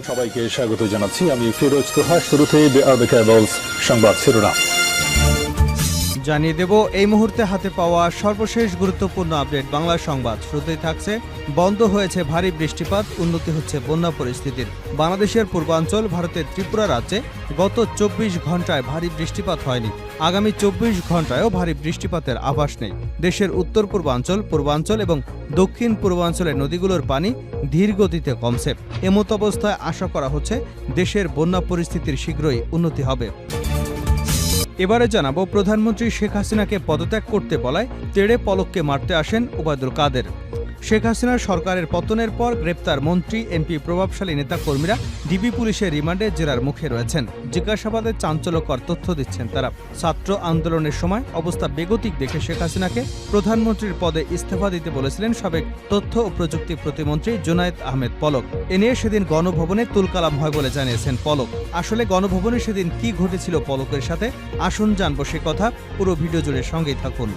সবাইকে স্বাগত জানাচ্ছি। আমি ফিরোজ তোহা। শুরুতেই সংবাদ শিরোনাম জানিয়ে দেব এই মুহূর্তে হাতে পাওয়া সর্বশেষ গুরুত্বপূর্ণ আপডেট বাংলা সংবাদ। শুরুতেই থাকছে বন্ধ হয়েছে ভারী বৃষ্টিপাত, উন্নতি হচ্ছে বন্যা পরিস্থিতির। বাংলাদেশের পূর্বাঞ্চল ভারতের ত্রিপুরা রাজ্যে গত ২৪ ঘন্টায় ভারী বৃষ্টিপাত হয়নি। আগামী ২৪ ঘন্টায়ও ভারী বৃষ্টিপাতের আভাস নেই। দেশের উত্তর পূর্বাঞ্চল, পূর্বাঞ্চল এবং দক্ষিণ পূর্বাঞ্চলের নদীগুলোর পানি ধীর গতিতে কমছে। এমত অবস্থায় আশা করা হচ্ছে দেশের বন্যা পরিস্থিতির শীঘ্রই উন্নতি হবে। এবারে জানাবো, প্রধানমন্ত্রী শেখ হাসিনাকে পদত্যাগ করতে বলায় তেড়ে পলককে মারতে আসেন ওবায়দুল কাদের। শেখ হাসিনার সরকারের পতনের পর গ্রেপ্তার মন্ত্রী, এমপি, প্রভাবশালী নেতাকর্মীরা ডিবি পুলিশের রিমান্ডে জেরার মুখে রয়েছেন। জিজ্ঞাসাবাদে চাঞ্চল্যকর তথ্য দিচ্ছেন তারা। ছাত্র আন্দোলনের সময় অবস্থা বেগতিক দেখে শেখ হাসিনাকে প্রধানমন্ত্রীর পদে ইস্তফা দিতে বলেছিলেন সাবেক তথ্য ও প্রযুক্তি প্রতিমন্ত্রী জুনায়েদ আহমেদ পলক। এ নিয়ে সেদিন গণভবনে তুলকালাম হয় বলে জানিয়েছেন পলক। আসলে গণভবনে সেদিন কি ঘটেছিল পলকের সাথে, আসুন জানবো সে কথা। পুরো ভিডিও জুড়ে সঙ্গেই থাকুন।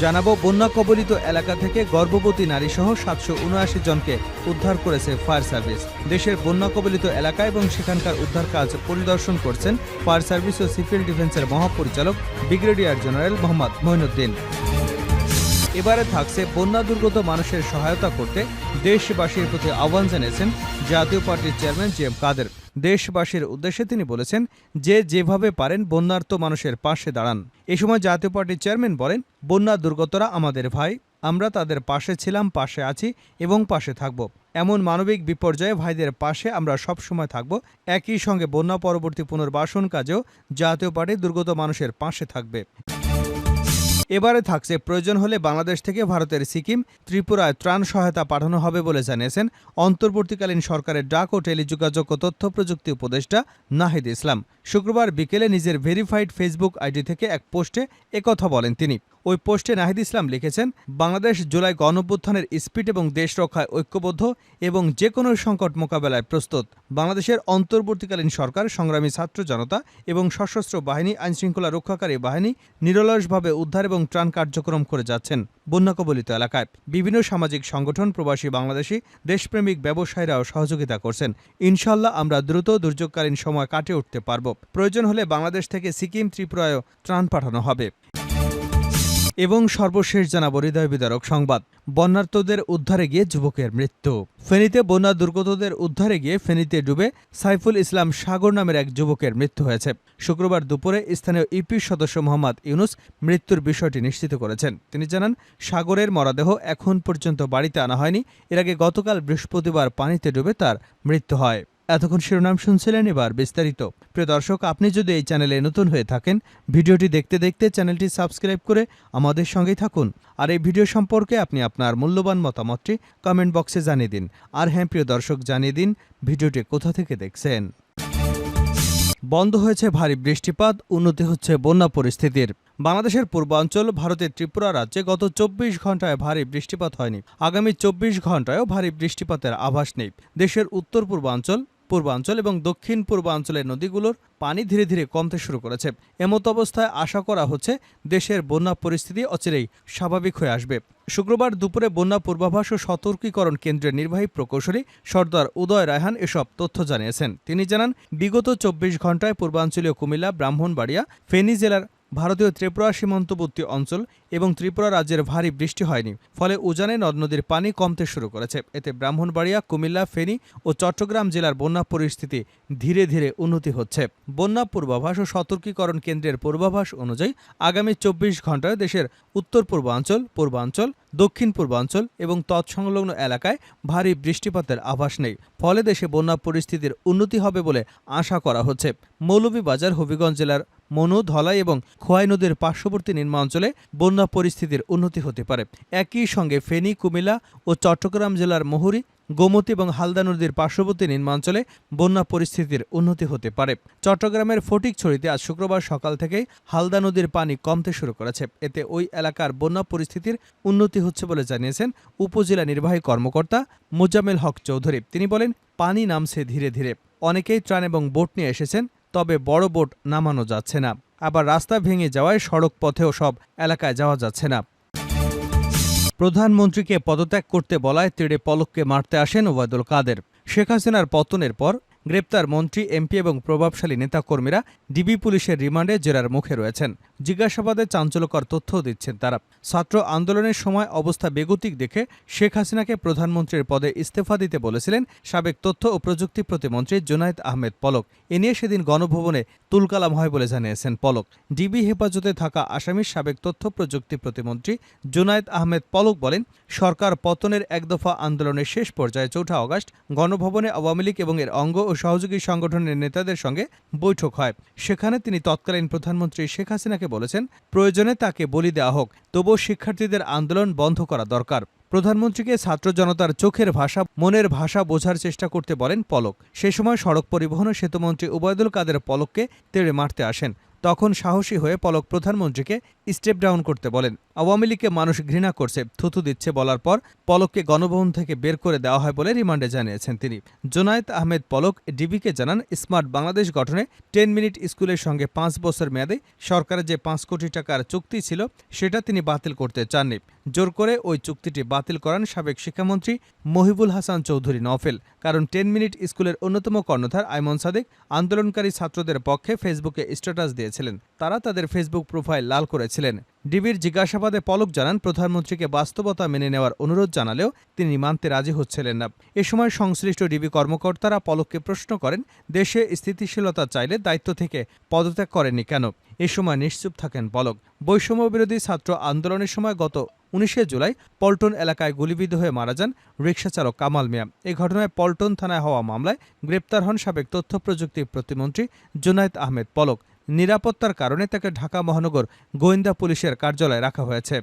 জানাবো, বন্যা কবলিত এলাকা থেকে গর্ভবতী নারীসহ ৭৭৯ জনকে উদ্ধার করেছে ফায়ার সার্ভিস। দেশের বন্যা কবলিত এলাকা এবং সেখানকার উদ্ধার কাজ পরিদর্শন করছেন ফায়ার সার্ভিস ও সিভিল ডিফেন্সের মহাপরিচালক ব্রিগেডিয়ার জেনারেল মোহাম্মদ মঈনুদ্দিন। এবারে থাকছে বন্যা দুর্গত মানুষের সহায়তা করতে দেশবাসীর প্রতি আহ্বান জানিয়েছেন জাতীয় পার্টির চেয়ারম্যান জি এম কাদের। দেশবাসীর উদ্দেশ্যে তিনি বলেছেন, যে যেভাবে পারেন বন্যার্ত মানুষের পাশে দাঁড়ান। এ সময় জাতীয় পার্টির চেয়ারম্যান বলেন, বন্যা দুর্গতরা আমাদের ভাই, আমরা তাদের পাশে ছিলাম, পাশে আছি এবং পাশে থাকব। এমন মানবিক বিপর্যয়ে ভাইদের পাশে আমরা সবসময় থাকব। একই সঙ্গে বন্যা পরবর্তী পুনর্বাসন কাজেও জাতীয় পার্টি দুর্গত মানুষের পাশে থাকবে। এবারে থাকছে, প্রয়োজন হলে বাংলাদেশ থেকে ভারতের সিকিম, ত্রিপুরায় ত্রাণ সহায়তা পাঠানো হবে বলে জানিয়েছেন অন্তর্বর্তীকালীন সরকারের ডাক ও টেলিযোগাযোগ ও তথ্য প্রযুক্তি উপদেষ্টা নাহিদ ইসলাম। শুক্রবার বিকেলে নিজের ভেরিফাইড ফেসবুক আইডি থেকে এক পোস্টে একথা বলেন তিনি। ওই পোস্টে নাহিদ ইসলাম লিখেছেন, বাংলাদেশ জুলাই গণঅভ্যুত্থানের স্পিড এবং দেশ রক্ষায় ঐক্যবদ্ধ এবং যে কোনো সংকট মোকাবেলায় প্রস্তুত। বাংলাদেশের অন্তর্বর্তীকালীন সরকার, সংগ্রামী ছাত্র জনতা এবং সশস্ত্র বাহিনী, আইনশৃঙ্খলা রক্ষাকারী বাহিনী নিরলসভাবে উদ্ধার এবং ত্রাণ কার্যক্রম করে যাচ্ছেন বন্যা কবলিত এলাকায়। বিভিন্ন সামাজিক সংগঠন, প্রবাসী বাংলাদেশি, দেশপ্রেমিক ব্যবসায়ীরাও সহযোগিতা করছেন। ইনশাল্লাহ আমরা দ্রুত দুর্যোগকালীন সময় কাটিয়ে উঠতে পারব। প্রয়োজন হলে বাংলাদেশ থেকে সিকিম, ত্রিপুরায়ও ত্রাণ পাঠানো হবে। এবং সর্বশেষ জানাবো হৃদয় বিদারক সংবাদ, বন্যার্তদের উদ্ধারে গিয়ে যুবকের মৃত্যু। ফেনীতে বন্যা দুর্গতদের উদ্ধারে গিয়ে ফেনীতে ডুবে সাইফুল ইসলাম সাগর নামের এক যুবকের মৃত্যু হয়েছে। শুক্রবার দুপুরে স্থানীয় ইপি সদস্য মোহাম্মদ ইউনুস মৃত্যুর বিষয়টি নিশ্চিত করেছেন। তিনি জানান, সাগরের মরদেহ এখন পর্যন্ত বাড়িতে আনা হয়নি। এর আগে গতকাল বৃহস্পতিবার পানিতে ডুবে তার মৃত্যু হয়। এতক্ষণ শিরোনাম শুনছিলেন, এবার বিস্তারিত। প্রিয় দর্শক, আপনি যদি এই চ্যানেলে নতুন হয়ে থাকেন, ভিডিওটি দেখতে দেখতে চ্যানেলটি সাবস্ক্রাইব করে আমাদের সঙ্গেই থাকুন। আর এই ভিডিও সম্পর্কে আপনি আপনার মূল্যবান মতামতটি কমেন্ট বক্সে জানিয়ে দিন। আর হ্যাঁ প্রিয় দর্শক, জানিয়ে দিন ভিডিওটি কোথা থেকে দেখছেন। বন্ধ হয়েছে ভারী বৃষ্টিপাত, উন্নতি হচ্ছে বন্যা পরিস্থিতির। বাংলাদেশের পূর্বাঞ্চল ভারতের ত্রিপুরা রাজ্যে গত ২৪ ঘন্টায় ভারী বৃষ্টিপাত হয়নি। আগামী ২৪ ঘন্টায়ও ভারী বৃষ্টিপাতের আভাস নেই। দেশের উত্তর পূর্বাঞ্চল, পূর্বাঞ্চল এবং দক্ষিণ পূর্বাঞ্চলের নদীগুলোর পানি ধীরে ধীরে কমতে শুরু করেছে। এমত অবস্থায় আশা করা হচ্ছে দেশের বন্যা পরিস্থিতি অচিরেই স্বাভাবিক হয়ে আসবে। শুক্রবার দুপুরে বন্যা পূর্বাভাস ও সতর্কীকরণ কেন্দ্রের নির্বাহী প্রকৌশলী সর্দার উদয় রায়হান এসব তথ্য জানিয়েছেন। তিনি জানান, বিগত ২৪ ঘন্টায় পূর্বাঞ্চলীয় কুমিল্লা, ব্রাহ্মণবাড়িয়া, ফেনী জেলার ভারতীয় ত্রিপুরা সীমান্তবর্তী অঞ্চল এবং ত্রিপুরা রাজ্যের ভারী বৃষ্টি হয়নি। ফলে উজানে নদ নদীর পানি কমতে শুরু করেছে। এতে ব্রাহ্মণবাড়িয়া, কুমিল্লা, ফেনী ও চট্টগ্রাম জেলার বন্যা পরিস্থিতি ধীরে ধীরে উন্নতি হচ্ছে। বন্যা পূর্বাভাস ও সতর্কীকরণ কেন্দ্রের পূর্বাভাস অনুযায়ী আগামী ২৪ ঘন্টায় দেশের উত্তর পূর্বাঞ্চল, পূর্বাঞ্চল, দক্ষিণ পূর্বাঞ্চল এবং তৎসংলগ্ন এলাকায় ভারী বৃষ্টিপাতের আভাস নেই। ফলে দেশে বন্যা পরিস্থিতির উন্নতি হবে বলে আশা করা হচ্ছে। মৌলভীবাজার, হবিগঞ্জ জেলার মনু, ধলাই এবং খোয়াই নদীর পার্শ্ববর্তী নিম্নাঞ্চলে বন্যা পরিস্থিতির উন্নতি হতে পারে। একই সঙ্গে ফেনী, কুমিল্লা ও চট্টগ্রাম জেলার মুহুরী, গোমতী এবং হালদা নদীর পার্শ্ববর্তী নিম্নাঞ্চলে বন্যা পরিস্থিতির উন্নতি হতে পারে। চট্টগ্রামের ফটিকছড়িতে আজ শুক্রবার সকাল থেকেই হালদা নদীর পানি কমতে শুরু করেছে। এতে ওই এলাকার বন্যা পরিস্থিতির উন্নতি হচ্ছে বলে জানিয়েছেন উপজেলা নির্বাহী কর্মকর্তা মোজাম্মেল হক চৌধুরী। তিনি বলেন, পানি নামছে ধীরে ধীরে। অনেকেই ত্রাণ এবং বোট নিয়ে এসেছেন, তবে বড় বোট নামানো যাচ্ছে না। আবার রাস্তা ভেঙে যাওয়ায় সড়ক পথেও সব এলাকায় যাওয়া যাচ্ছে না। প্রধানমন্ত্রীকে পদত্যাগ করতে বলায় তেড়ে পলককে মারতে আসেন ওবায়দুল কাদের। শেখ হাসিনার পতনের পর গ্রেপ্তার মন্ত্রী, এমপি এবং প্রভাবশালী নেতাকর্মীরা ডিবি পুলিশের রিমান্ডে জেরার মুখে রয়েছেন। জিজ্ঞাসাবাদে চাঞ্চল্যকর তথ্যও দিচ্ছেন তারা। ছাত্র আন্দোলনের সময় অবস্থা বেগতিক দেখে শেখ হাসিনাকে প্রধানমন্ত্রীর পদে ইস্তফা দিতে বলেছিলেন সাবেক তথ্য ও প্রযুক্তি প্রতিমন্ত্রী জুনায়েদ আহমেদ পলক। এ নিয়ে সেদিন গণভবনে তুলকালাম হয় বলে জানিয়েছেন পলক। ডিবি হেফাজতে থাকা আসামির সাবেক তথ্য প্রযুক্তি প্রতিমন্ত্রী জুনায়েদ আহমেদ পলক বলেন, সরকার পতনের এক দফা আন্দোলনের শেষ পর্যায়ে ৪ আগস্ট গণভবনে আওয়ামী লীগ এবং এর অঙ্গ ও সহযোগী সংগঠনের নেতাদের সঙ্গে বৈঠক হয়। সেখানে তিনি তৎকালীন প্রধানমন্ত্রী শেখ হাসিনাকে বলেছেন, প্রয়োজনে তাকে বলি দেওয়া হোক, তবুও শিক্ষার্থীদের আন্দোলন বন্ধ করা দরকার। প্রধানমন্ত্রীকে ছাত্র জনতার চোখের ভাষা, মনের ভাষা বোঝার চেষ্টা করতে বলেন পলক। সে সময় সড়ক পরিবহন ও সেতুমন্ত্রী ওবায়দুল কাদের পলককে তেড়ে মারতে আসেন। তখন সাহসী হয়ে পলক প্রধানমন্ত্রীকে স্টেপ ডাউন করতে বলেন। আওয়ামী লীগকে মানুষ ঘৃণা করছে, থুথু দিচ্ছে বলার পর পলককে গণভবন থেকে বের করে দেওয়া হয় বলে রিমান্ডে জানিয়েছেন তিনি। জুনায়েদ আহমেদ পলক ডিবিকে জানান, স্মার্ট বাংলাদেশ গঠনে 10 মিনিট স্কুলের সঙ্গে 5 বছর মেয়াদে সরকারের যে 5 কোটি টাকার চুক্তি ছিল সেটা তিনি বাতিল করতে চাননি। জোর করে ওই চুক্তিটি বাতিল করান সাবেক শিক্ষামন্ত্রী মহিবুল হাসান চৌধুরী নওফেল। কারণ 10 মিনিট স্কুলের অন্যতম কর্ণধার আইমন সাদেক আন্দোলনকারী ছাত্রদের পক্ষে ফেসবুকে স্ট্যাটাস দিয়েছিলেন। তারা তাদের ফেসবুক প্রোফাইল লাল করেছিলেন। ডিবির জিজ্ঞাসাবাদে পলক জানান, প্রধানমন্ত্রীকে বাস্তবতা মেনে নেওয়ার অনুরোধ জানালেও তিনি মানতে রাজি হচ্ছিলেন না। এ সময় সংশ্লিষ্ট ডিবি কর্মকর্তারা পলককে প্রশ্ন করেন, দেশে স্থিতিশীলতা চাইলে দায়িত্ব থেকে পদত্যাগ করেননি কেন? এ সময় নিশ্চুপ থাকেন পলক। বৈষম্যবিরোধী ছাত্র আন্দোলনের সময় গত 19 জুলাই পল্টন এলাকায় গুলিবিদ্ধ হয়ে মারা যান রিকশাচালক কামাল মিয়া। এ ঘটনায় পল্টন থানায় হওয়া মামলায় গ্রেপ্তার হন সাবেক তথ্য প্রযুক্তি প্রতিমন্ত্রী জুনায়েদ আহমেদ পলক। নিরাপত্তার কারণে তাকে ঢাকা মহানগর গোয়েন্দা পুলিশের কার্যালয়ে রাখা হয়েছে।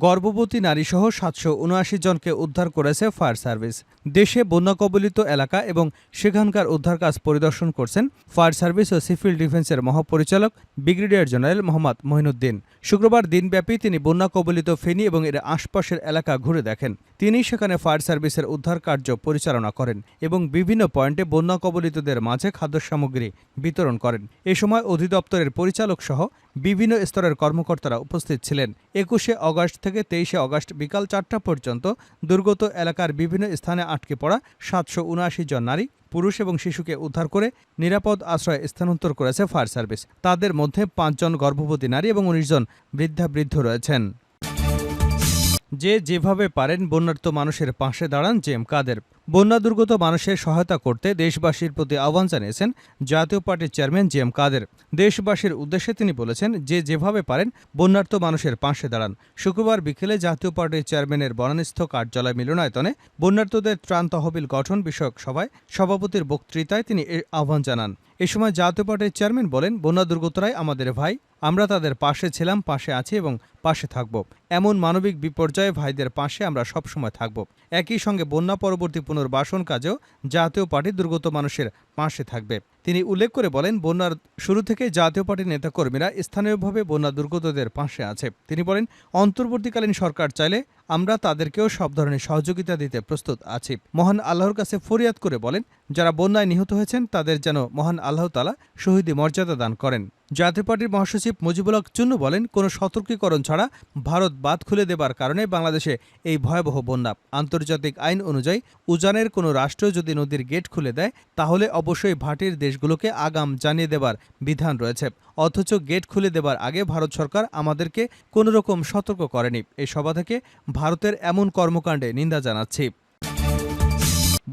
গর্ভবতী নারীসহ 779 জনকে উদ্ধার করেছে ফায়ার সার্ভিস। দেশে বন্যা কবলিত এলাকা এবং সেখানকার উদ্ধার কাজ পরিদর্শন করছেন ফায়ার সার্ভিস ও সিভিল ডিফেন্সের মহাপরিচালক ব্রিগেডিয়ার জেনারেল মোহাম্মদ মঈনুদ্দিন। শুক্রবার দিনব্যাপী তিনি বন্যা কবলিত ফেনী এবং এর আশপাশের এলাকা ঘুরে দেখেন। তিনি সেখানে ফায়ার সার্ভিসের উদ্ধার কার্য পরিচালনা করেন এবং বিভিন্ন পয়েন্টে বন্যা কবলিতদের মাঝে খাদ্য সামগ্রী বিতরণ করেন। এ সময় অধিদপ্তরের পরিচালক সহ বিভিন্ন স্তরের কর্মকর্তারা উপস্থিত ছিলেন। 21 আগস্ট থেকে 23 আগস্ট বিকাল 4টা পর্যন্ত দুর্গত এলাকার বিভিন্ন স্থানে আটকে পড়া 779 জন নারী, পুরুষ এবং শিশুকে উদ্ধার করে নিরাপদ আশ্রয়ে স্থানান্তর করেছে ফায়ার সার্ভিস। তাদের মধ্যে 5 জন গর্ভবতী নারী এবং 19 জন বৃদ্ধ রয়েছেন। যে যেভাবে পারেন বন্যার্ত মানুষের পাশে দাঁড়ান জেএম কাদের। বন্যা দুর্গত মানুষের সহায়তা করতে দেশবাসীর প্রতি আহ্বান জানিয়েছেন জাতীয় পার্টির চেয়ারম্যান জেএম কাদের। দেশবাসীর উদ্দেশ্যে তিনি বলেছেন, যে যেভাবে পারেন বন্যার্ত মানুষের পাশে দাঁড়ান। শুক্রবার বিকেলে জাতীয় পার্টির চেয়ারম্যানের বনানীস্থ কার্যালয় মিলনায়তনে বন্যার্তদের ত্রাণ তহবিল গঠন বিষয়ক সভায় সভাপতির বক্তৃতায় তিনি এ আহ্বান জানান। এ সময় জাতীয় পার্টির চেয়ারম্যান বলেন, বন্যা দুর্গতরাই আমাদের ভাই, আমরা তাদের পাশে ছিলাম, পাশে আছি এবং পাশে থাকব। এমন মানবিক বিপর্যয়ে ভাইদের পাশে আমরা সবসময় থাকব। একই সঙ্গে বন্যা পরবর্তী পুনর্বাসন কাজেও জাতীয় পার্টি দুর্গত মানুষের পাশে থাকবে। তিনি উল্লেখ করে বলেন, বন্যার শুরু থেকে জাতীয় পার্টির নেতাকর্মীরা স্থানীয়ভাবে বন্যা দুর্গতদের পাশে আছে। তিনি বলেন, অন্তর্বর্তীকালীন সরকার চাইলে আমরা তাদেরকেও সব ধরনের সহযোগিতা দিতে প্রস্তুত আছি। মহান আল্লাহর কাছে ফরিয়াদ করে বলেন, যারা বন্যায় নিহত হয়েছেন তাদের যেন মহান আল্লাহ তাআলা শহীদি মর্যাদা দান করেন। জাতীয় পার্টির মহাসচিব মুজিবুল হক চুন্নু বলেন, কোনো সতর্কীকরণ ছাড়া ভারত বাঁধ খুলে দেবার কারণে বাংলাদেশে এই ভয়াবহ বন্যা। আন্তর্জাতিক আইন অনুযায়ী উজানের কোনো রাষ্ট্র যদি নদীর গেট খুলে দেয় তাহলে অবশ্যই ভাটির দেশগুলোকে আগাম জানিয়ে দেবার বিধান রয়েছে। অথচ গেট খুলে দেবার আগে ভারত সরকার আমাদেরকে কোনোরকম সতর্ক করেনি। এই সভা থেকে ভারতের এমন কর্মকাণ্ডে নিন্দা জানাচ্ছি।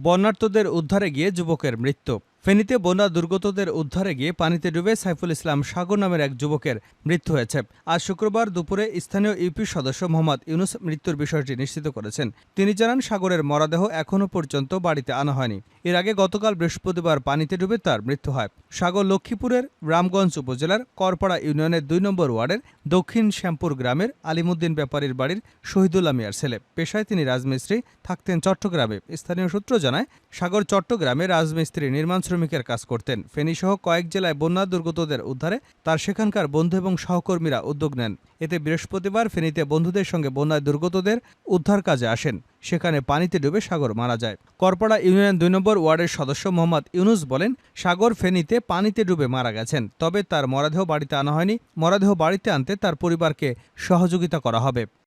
বন্যার্তদের উদ্ধারে গিয়ে যুবকের মৃত্যু। ফেনীতে বন্যা দুর্গতদের উদ্ধারে গিয়ে পানিতে ডুবে সাইফুল ইসলাম সাগর নামের এক যুবকের মৃত্যু হয়েছে। আজ শুক্রবার দুপুরে স্থানীয় ইউপি সদস্য মোহাম্মদ ইউনুস মৃত্যুর বিষয়টি নিশ্চিত করেছেন। তিনি জানান, সাগরের মরদেহ এখনও পর্যন্ত বাড়িতে আনা হয়নি। এর আগে গতকাল বৃহস্পতিবার পানিতে ডুবে তার মৃত্যু হয়। সাগর লক্ষ্মীপুরের রামগঞ্জ উপজেলার করপাড়া ইউনিয়নের 2 নম্বর ওয়ার্ডের দক্ষিণ শ্যামপুর গ্রামের আলিমুদ্দিন ব্যাপারীর বাড়ির শহীদুল্লাহ মিয়ার ছেলে। পেশায় তিনি রাজমিস্ত্রি, থাকতেন চট্টগ্রামে। স্থানীয় সূত্র জানায়, সাগর চট্টগ্রামে রাজমিস্ত্রি নির্মাণ শ্রমিকের কাজ করতেন। ফেনীসহ কয়েক জেলায় বন্যা দুর্গতদের উদ্ধারে তার সেখানকার বন্ধু এবং সহকর্মীরা উদ্যোগ নেন। এতে বৃহস্পতিবার ফেনীতে বন্ধুদের সঙ্গে বন্যায় দুর্গতদের উদ্ধার কাজে আসেন। সেখানে পানিতে ডুবে সাগর মারা যায়। করপাড়া ইউনিয়ন 2 নম্বর ওয়ার্ডের সদস্য মোহাম্মদ ইউনুস বলেন, সাগর ফেনীতে পানিতে ডুবে মারা গেছেন, তবে তার মরদেহ বাড়িতে আনা হয়নি। মরদেহ বাড়িতে আনতে তার পরিবারকে সহযোগিতা করা হবে।